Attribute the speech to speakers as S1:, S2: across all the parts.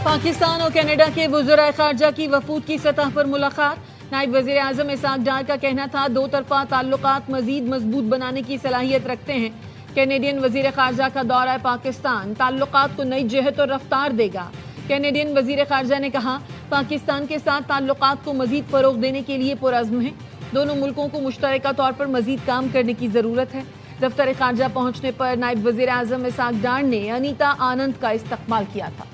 S1: पाकिस्तान और कनाडा के वज़ीर ख़ारजा की वफूद की सतह पर मुलाकात। नायब वज़ीर आज़म इसहाक डार का कहना था दो तरफ़ा ताल्लुकात मज़ीद मजबूत बनाने की सलाहियत रखते हैं। कैनेडियन वज़ीर ख़ारजा का दौरा पाकिस्तान ताल्लुकात को नई जहत और रफ्तार देगा। कैनेडियन वज़ीर ख़ारजा ने कहा पाकिस्तान के साथ ताल्लुकात को मज़ीद फ़रोग़ देने के लिए पुरअज़्म है। दोनों मुल्कों को मुश्तरका तौर पर मज़ीद काम करने की ज़रूरत है। दफ्तर ख़ारजा पहुँचने पर नायब वज़ीर आज़म इसहाक डार ने अनीता आनंद का इस्तक़बाल किया था।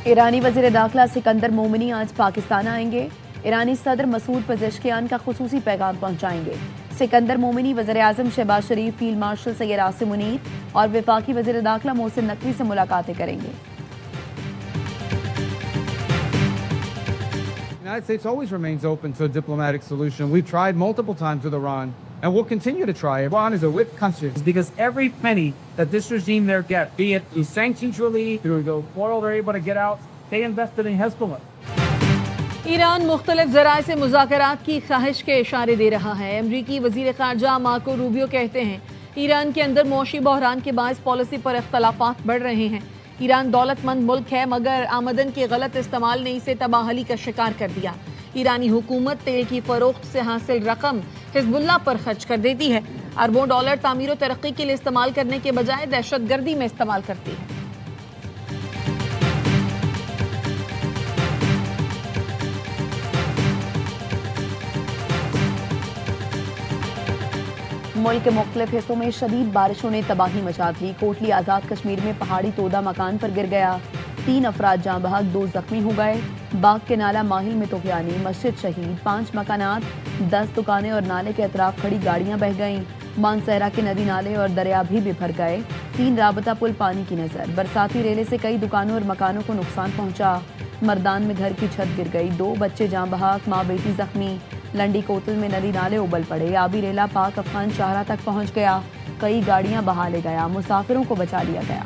S2: ईरानी वज़ीर दाखिला सिकंदर मोमिनी आज पाकिस्तान आएंगे। ईरानी सदर मसूद पेज़ेश्कियान का खुसूसी पैगाम पहुंचाएंगे। सिकंदर मोमिनी वज़ीर आज़म शहबाज शरीफ, फील्ड मार्शल सैयद आसिम मुनीर और वफाकी वज़ीर दाखिला मोहसिन नकवी से मुलाकातें करेंगे।
S3: The United States always remains open to a diplomatic solution. We've tried multiple times with Iran, and we'll continue to try. Iran is a weak country.
S4: Because every penny that this regime there gets, be it through sanctions relief, through the oil they're able to get out, they invested in Hezbollah.
S1: Iran मुख्तलिफ ज़राए से मुज़ाकरात की ख्वाहिश के इशारे दे रहा है। अमरीकी वज़ीर ख़ारजा मार्को रूबियो कहते हैं ईरान के अंदर मौशी बहरान के बायस पॉलिसी पर इख्तलाफात बढ़ रहे हैं। ईरान दौलतमंद मुल्क है मगर आमदन के गलत इस्तेमाल ने इसे तबाहली का शिकार कर दिया। ईरानी हुकूमत तेल की फरोख्त से हासिल रकम हिज़्बुल्लाह पर खर्च कर देती है। अरबों डॉलर तामीर और तरक्की के लिए इस्तेमाल करने के बजाय दहशतगर्दी में इस्तेमाल करती है।
S2: मुल्क के मुख्तलिफ हिस्सों में शदीद बारिशों ने तबाही मचा दी। कोटली आज़ाद कश्मीर में पहाड़ी तोदा मकान पर गिर गया। 3 अफराद जाँ बहक, 2 जख्मी हो गए। बाग के नाला माहिल में तूफ़ानी, मस्जिद शहीद, 5 मकानात, 10 दुकानें और नाले के अतराफ खड़ी गाड़ियाँ बह गईं। मानसहरा के नदी नाले और दरिया भी बिफर गए। 3 राबता पुल पानी की नज़र। बरसाती रेले से कई दुकानों और मकानों को नुकसान पहुँचा। मर्दान में घर की छत गिर गई। 2 बच्चे जाँ बहक, माँ बेटी जख्मी। लंडी कोतल में नदी नाले उबल पड़े। आबी रेला पाक अफगान शाहरा तक पहुंच गया। कई गाड़ियां बहा ले गया। मुसाफिरों को बचा लिया गया।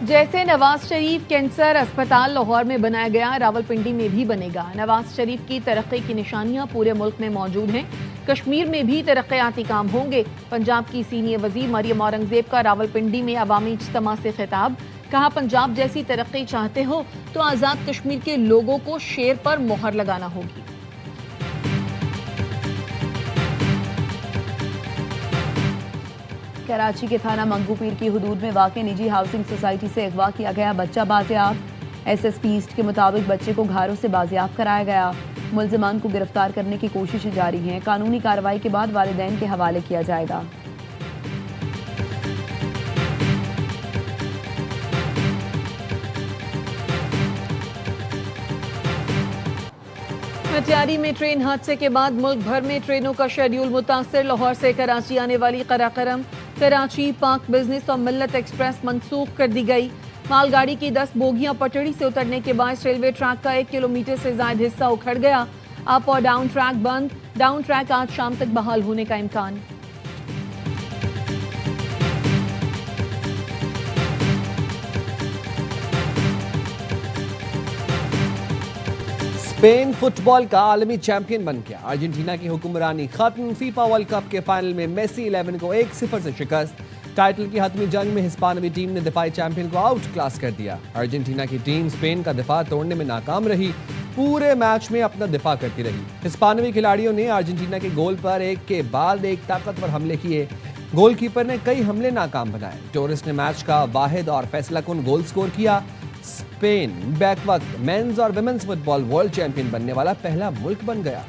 S1: जैसे नवाज शरीफ कैंसर अस्पताल लाहौर में बनाया गया, रावलपिंडी में भी बनेगा। नवाज शरीफ की तरक्की की निशानियां पूरे मुल्क में मौजूद हैं। कश्मीर में भी तरक्याती काम होंगे। पंजाब की सीनियर वजीर मरियम औरंगजेब का रावलपिंडी में अवामी इज्तिमा से खिताब। कहा पंजाब जैसी तरक्की चाहते हो तो आज़ाद कश्मीर के लोगों को शेर पर मोहर लगाना होगी।
S2: कराची के थाना मंगूपीर की हुदूद में वाक़े निजी हाउसिंग सोसाइटी से अगवा किया गया बच्चा बाजियाब। SSP ईस्ट के मुताबिक बच्चे को घरों से बाजियाब कराया गया। मुल्ज़िमान को गिरफ्तार करने की कोशिशें जारी हैं। कानूनी कार्रवाई के बाद वालिदैन के हवाले किया जाएगा।
S1: मटियारी में ट्रेन हादसे के बाद मुल्क भर में ट्रेनों का शेड्यूल मुतासर। लाहौर से कराची आने वाली कराकरम, कराची, पाक बिजनेस और मिल्लत एक्सप्रेस मनसूख कर दी गई। मालगाड़ी की 10 बोगियां पटड़ी से उतरने के बाद रेलवे ट्रैक का 1 किलोमीटर से ज्यादा हिस्सा उखड़ गया। अप और डाउन ट्रैक बंद। डाउन ट्रैक आज शाम तक बहाल होने का इम्कान।
S5: स्पेन फुटबॉल का आलमी चैंपियन बन गया। अर्जेंटीना की हुक्मरानी खत्म। फीफा वर्ल्ड कप के फाइनल में मेसी 11 को 1-0 से शिकस्त। टाइटल की हतमी जंग में हिस्पानवी टीम ने दिफाई चैंपियन को आउट क्लास कर दिया। अर्जेंटीना की टीम स्पेन का दिफा तोड़ने में नाकाम रही। पूरे मैच में अपना दिफा करती रही। हिस्पानवी खिलाड़ियों ने अर्जेंटीना के गोल पर एक के बाद एक ताकतवर हमले किए। गोलकीपर ने कई हमले नाकाम बनाए। टोरेस ने मैच का वाहिद और फैसलाकुन गोल स्कोर किया। स्पेन बैक वक्त मेंस और विमेंस फुटबॉल वर्ल्ड चैंपियन बनने वाला पहला मुल्क बन गया।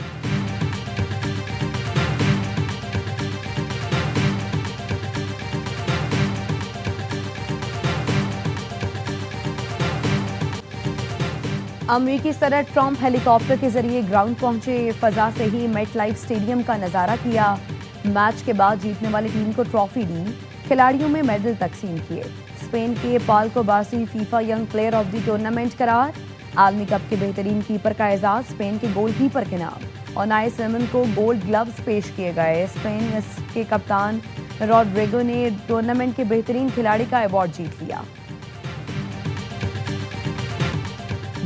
S2: अमरीकी सदर ट्रंप हेलीकॉप्टर के जरिए ग्राउंड पहुंचे। फजा से ही मेट लाइफ स्टेडियम का नजारा किया। मैच के बाद जीतने वाली टीम को ट्रॉफी दी। खिलाड़ियों में मेडल तकसीम किए। स्पेन के पाल्को बार्सी FIFA young player of the tournament करार। आलमी कप के बेहतरीन कीपर का एजाज स्पेन के गोलकीपर के नाम। और नाय सिमन को गोल्ड ग्लव्स पेश किए गए। स्पेन के कप्तान रॉड्रिगो ने टूर्नामेंट के बेहतरीन खिलाड़ी का अवार्ड जीत लिया।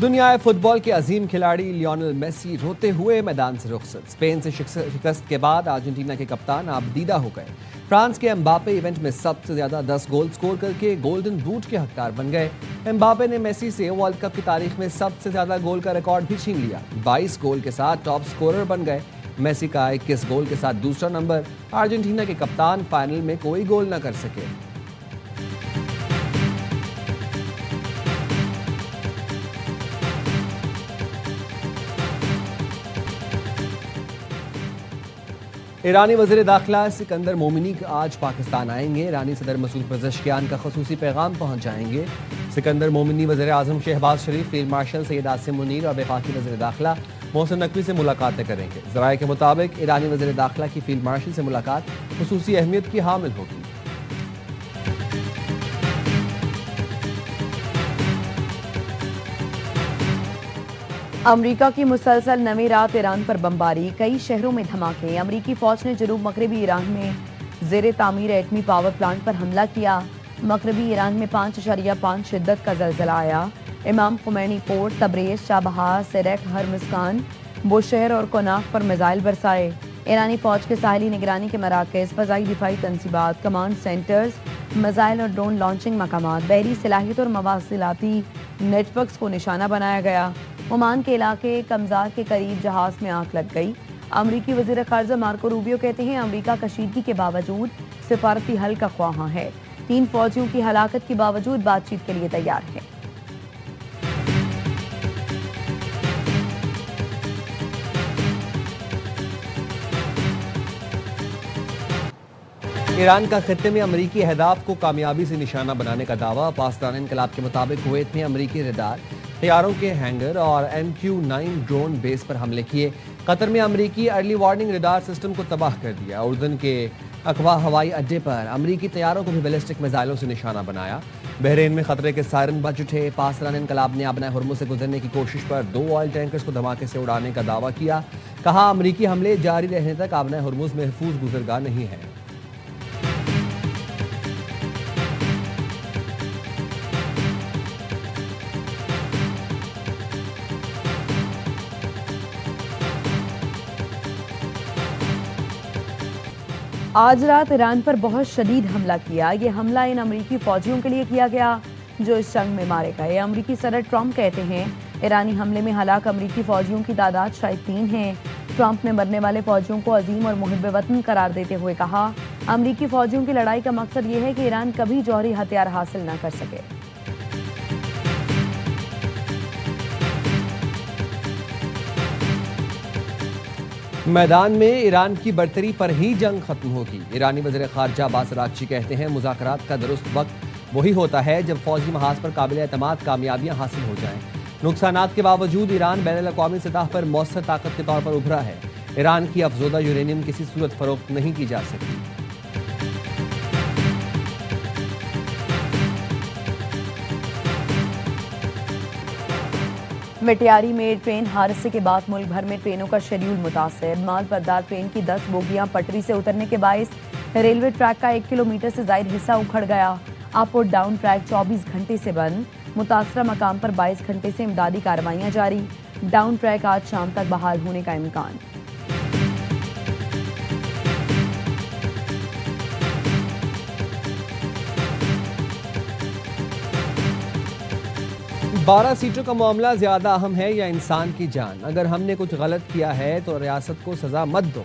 S5: दुनिया फुटबॉल के अजीम खिलाड़ी लियोनेल मेसी रोते हुए मैदान से रुखसत। स्पेन से शिकस्त के बाद अर्जेंटीना के कप्तान अब दीदा हो गए। फ्रांस के एम्बापे इवेंट में सबसे ज्यादा 10 गोल स्कोर करके गोल्डन बूट के हकदार बन गए। एम्बापे ने मेसी से वर्ल्ड कप की तारीख में सबसे ज्यादा गोल का रिकॉर्ड भी छीन लिया। 22 गोल के साथ टॉप स्कोरर बन गए। मेसी का 21 गोल के साथ दूसरा नंबर। अर्जेंटीना के कप्तान फाइनल में कोई गोल न कर सके। ईरानी वज़ीर दाखिला सिकंदर मोमिनी आज पाकिस्तान आएंगे। ईरानी सदर मसूद पज़ेश्कियान का ख़ुसूसी पैगाम पहुंचाएंगे। सिकंदर मोमिनी वज़ीर आज़म शहबाज शरीफ, फील्ड मार्शल सैयद आसिम मुनीर और वफाकी वज़ीर दाखिला मोहसिन नकवी से मुलाकातें करेंगे। ज़राए के मुताबिक ईरानी वज़ीर दाखिला की फील्ड मार्शल से मुलाकात ख़ुसूसी अहमियत की हामिल होगी।
S2: अमरीका की मुसलसल नवी रात ईरान पर बमबारी, कई शहरों में धमाके। अमरीकी फौज ने जनूब मगरबी ईरान में जेर तामीर एटमी पावर प्लांट पर हमला किया। मगरबी ईरान में 5.5 शिद्दत का जलजला आया। इमाम खुमैनी पोर्ट, तब्रेज़, चाबहार, सेरेक, हरमस्कान, बुशहर और कोनाक पर मिसाइल बरसाए। ईरानी फौज के साहली निगरानी के मराकज़, फ़ज़ाई दिफाई तंसीबात, कमांड सेंटर्स, मिसाइल और ड्रोन लॉन्चिंग मकामात, बहरी सलाहियत और मवासिलाती नेटवर्क्स को निशाना बनाया गया। ओमान के इलाके कमजार के करीब जहाज में आग लग गई। अमरीकी वज़ीर ख़ारजा मार्को रूबियो कहते हैं अमरीका कशीदगी के बावजूद सिफारती हल का ख्वाहां है। 3 फौजियों की हलाकत के बावजूद बातचीत के लिए तैयार है।
S5: ईरान का खित्ते में अमरीकी अहदाफ को कामयाबी से निशाना बनाने का दावा। पाकिस्तान इनकलाब के मुताबिक कुवैत में अमरीकी रडार, तैयारों के हैंगर और MQ-9 ड्रोन बेस पर हमले किए। कतर में अमरीकी अर्ली वार्निंग रडार सिस्टम को तबाह कर दिया। उर्दन के अकवा हवाई अड्डे पर अमरीकी तैयारों को भी बैलिस्टिक मिसाइलों से निशाना बनाया। बहरीन में खतरे के सायरन बज उठे। पाकिस्तान इनकलाब ने आबना हुर्मुज़ से गुजरने की कोशिश पर 2 ऑयल टैंकर्स को धमाके से उड़ाने का दावा किया। कहा अमरीकी हमले जारी रहने तक आबना हुर्मुज़ महफूज गुजरगाह नहीं है।
S2: आज रात ईरान पर बहुत शदीद हमला किया। ये हमला इन अमरीकी फौजियों के लिए किया गया जो इस जंग में मारे गए। अमरीकी सदर ट्रंप कहते हैं ईरानी हमले में हलाक अमरीकी फौजियों की तादाद शायद 3 है। ट्रंप ने मरने वाले फौजियों को अजीम और मुहिब वतन करार देते हुए कहा अमरीकी फौजियों की लड़ाई का मकसद ये है कि ईरान कभी जौहरी हथियार हासिल न कर सके।
S5: मैदान में ईरान की बरतरी पर ही जंग खत्म होगी। ईरानी वज़ीर ख़ारजा अब्बास अराग़ची कहते हैं मुज़ाकरात का दुरुस्त वक्त वही होता है जब फौजी महाज पर काबिल एतमाद कामयाबियां हासिल हो जाएं। नुकसानात के बावजूद ईरान बैनुल-अक़वामी सतह पर मौसर ताकत के तौर पर उभरा है। ईरान की अफज़ोदा यूरेनियम किसी सूरत फ़रोख्त नहीं की जा सकती।
S2: मिटियारी में ट्रेन हादसे के बाद मुल्क भर में ट्रेनों का शेड्यूल मुतासर। माल बरदार ट्रेन की 10 बोगियां पटरी से उतरने के बायस रेलवे ट्रैक का 1 किलोमीटर से ज्यादा हिस्सा उखड़ गया। अप और डाउन ट्रैक 24 घंटे से बंद। मुतासरा मकाम पर 22 घंटे से इमदादी कार्रवाइयां जारी। डाउन ट्रैक आज शाम तक बहाल होने का इम्कान।
S5: बारह सीटों का मामला ज्यादा अहम है या इंसान की जान? अगर हमने कुछ गलत किया है तो रियासत को सजा मत दो।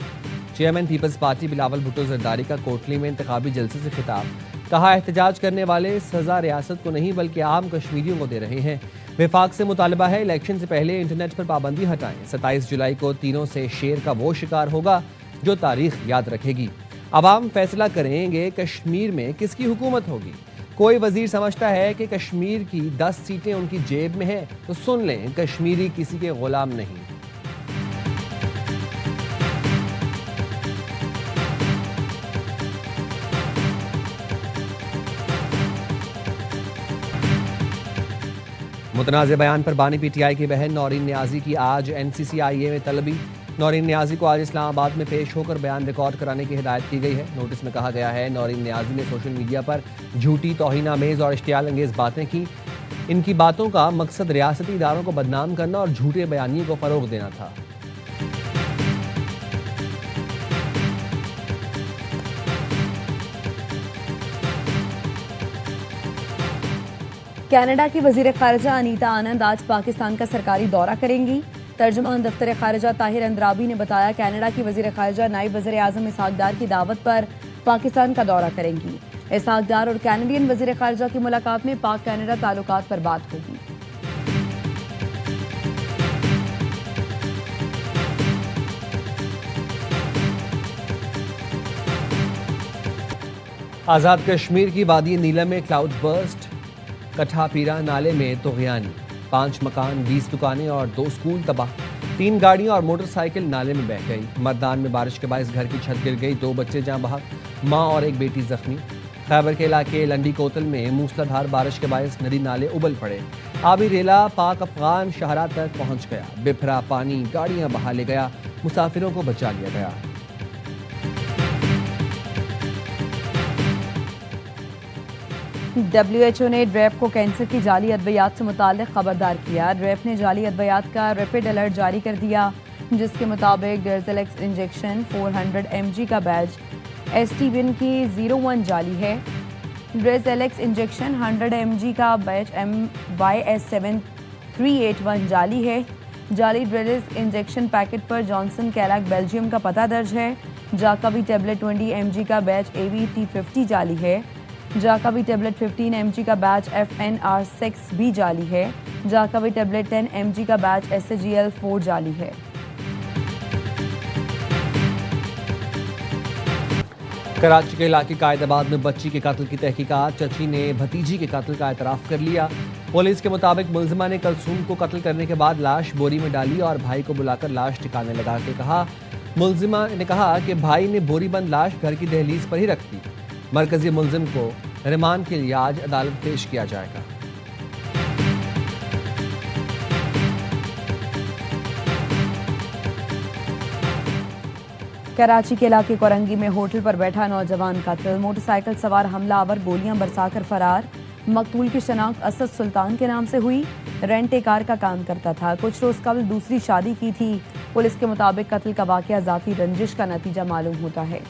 S5: चेयरमैन पीपल्स पार्टी बिलावल भुट्टो जरदारी का कोटली में इंतखाबी जलसे से खिताब। कहा एहतजाज करने वाले सजा रियासत को नहीं बल्कि आम कश्मीरियों को दे रहे हैं। विफाक से मुतालबा है इलेक्शन से पहले इंटरनेट पर पाबंदी हटाएं। 27 जुलाई को तीनों से शेर का वो शिकार होगा जो तारीख याद रखेगी। अवाम फैसला करेंगे कश्मीर में किसकी हुकूमत होगी। कोई वजीर समझता है कि कश्मीर की 10 सीटें उनकी जेब में हैं तो सुन लें, कश्मीरी किसी के गुलाम नहीं। मुतनाज़ बयान पर बानी PTI की बहन नौरीन न्याजी की आज NCCIA में तलबी। नौरीन न्याजी को आज इस्लामाबाद में पेश होकर बयान रिकॉर्ड कराने की हिदायत की गई है। नोटिस में कहा गया है नौरीन न्याजी ने सोशल मीडिया पर झूठी, तौहीन आमेज़ और इश्तियाल अंगेज़ बातें की। इनकी बातों का मकसद रियासती इदारों को बदनाम करना और झूठे बयानियों को फरोग देना था।
S2: कनाडा की वजीर खारजा अनीता आनंद आज पाकिस्तान का सरकारी दौरा करेंगी। तर्जुमान दफ्तर खारजा ताहिर अंद्राबी ने बताया कनाडा की वजीर खारजा नायब वज़ीर आज़म इसहाक डार की दावत पर पाकिस्तान का दौरा करेंगी। इसहाक डार और कैनेडियन वजीर खारजा की मुलाकात में पाक कनाडा ताल्लुकात पर बात होगी।
S5: आज़ाद कश्मीर की वादी नीलम में क्लाउड बर्स्ट, कठापीरा नाले में तोगयानी, 5 मकान, 20 दुकानें और 2 स्कूल तबाह। 3 गाड़ियां और मोटरसाइकिल नाले में बह गई। मर्दान में बारिश के बायस घर की छत गिर गई, 2 बच्चे जाँ बहक, मां और एक बेटी जख्मी। खैबर के इलाके लंडी कोतल में मूसलाधार बारिश के बायस नदी नाले उबल पड़े। आबी रेला पाक अफगान शहरा तक पहुंच गया। बिफरा पानी गाड़ियां बहा ले गया, मुसाफिरों को बचा लिया गया।
S2: WHO ने ड्रेप को कैंसर की जाली अद्वियात से मुताल्लिक खबरदार किया। ड्रेप ने जाली अद्वियात का रैपिड अलर्ट जारी कर दिया, जिसके मुताबिक डेर्जेलेक्स इंजेक्शन 400 mg का बैच एस्टीविन की 01 जाली है। डेर्जेलेक्स इंजेक्शन 100 mg का बैच MYS7381 जाली है। जाली ड्रेलेक्स इंजेक्शन पैकेट पर जॉनसन कैलाक बेल्जियम का पता दर्ज है। जाकावी टेबलेट 20 mg का बैच AVT50 जाली है। जाकावी टेबलेट 15 mg का बैच FNR6 भी जाली है। जाकावी टेबलेट 10 mg का बैच SAGL4 जाली है।
S5: कराची के इलाके कायदाबाद में बच्ची के कत्ल की तहकीकात, चची ने भतीजी के कत्ल का एतराफ़ कर लिया। पुलिस के मुताबिक मुलजिमा ने कलसूम को कत्ल करने के बाद लाश बोरी में डाली और भाई को बुलाकर लाश ठिकाने लगा के कहा। मुलजिमा ने कहा कि भाई ने बोरी बंद लाश घर की दहलीज पर ही रख दी। मरकजी मुलजिम को रिमांड के लिए आज अदालत पेश किया जाएगा।
S2: कराची के इलाके कोरंगी में होटल पर बैठा नौजवान कत्ल, मोटरसाइकिल सवार हमलावर गोलियां बरसाकर फरार। मकतूल की शनाख्त असद सुल्तान के नाम से हुई। रेंट ए कार का काम करता था। कुछ रोज कबल दूसरी शादी की थी। पुलिस के मुताबिक कत्ल का वाकया जाती रंजिश का नतीजा मालूम होता है।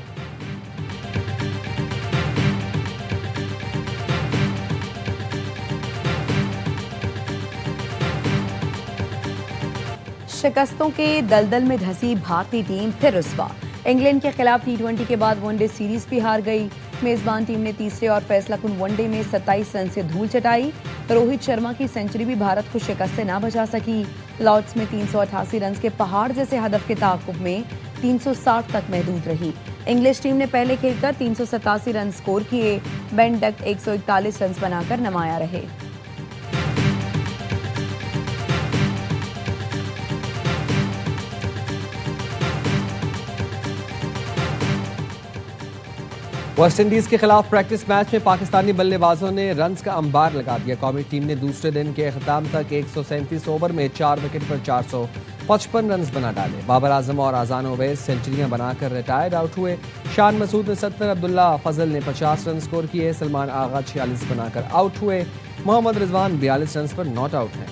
S2: शिकस्तों के दलदल में धंसी भारतीय टीम फिर रुस्वा। इंग्लैंड के खिलाफ T20 के बाद वनडे सीरीज भी हार गई। मेजबान टीम ने तीसरे और फैसलाकुन वनडे में 27 रन से धूल चटाई। रोहित शर्मा की सेंचुरी भी भारत को शिकस्त से ना बचा सकी। लॉर्ड्स में 388 रन के पहाड़ जैसे हदफ के ताक़ुब में 360 तक महदूद रही। इंग्लिश टीम ने पहले खेलकर 387 रन स्कोर किए। बेन डक्ट 141 रन बनाकर नुमाया रहे।
S5: वेस्टइंडीज के खिलाफ प्रैक्टिस मैच में पाकिस्तानी बल्लेबाजों ने रन्स का अंबार लगा दिया। कौमी टीम ने दूसरे दिन के अख्ताम तक 137 ओवर में 4 विकेट पर 455 रन बना डाले। बाबर आजम और आजान ओवैस सेंचुरियां बनाकर रिटायर्ड आउट हुए। शान मसूद ने 70, अब्दुल्ला फजल ने 50 रन स्कोर किए। सलमान आगा 46 बनाकर आउट हुए। मोहम्मद रिजवान 42 रन पर नॉट आउट हैं।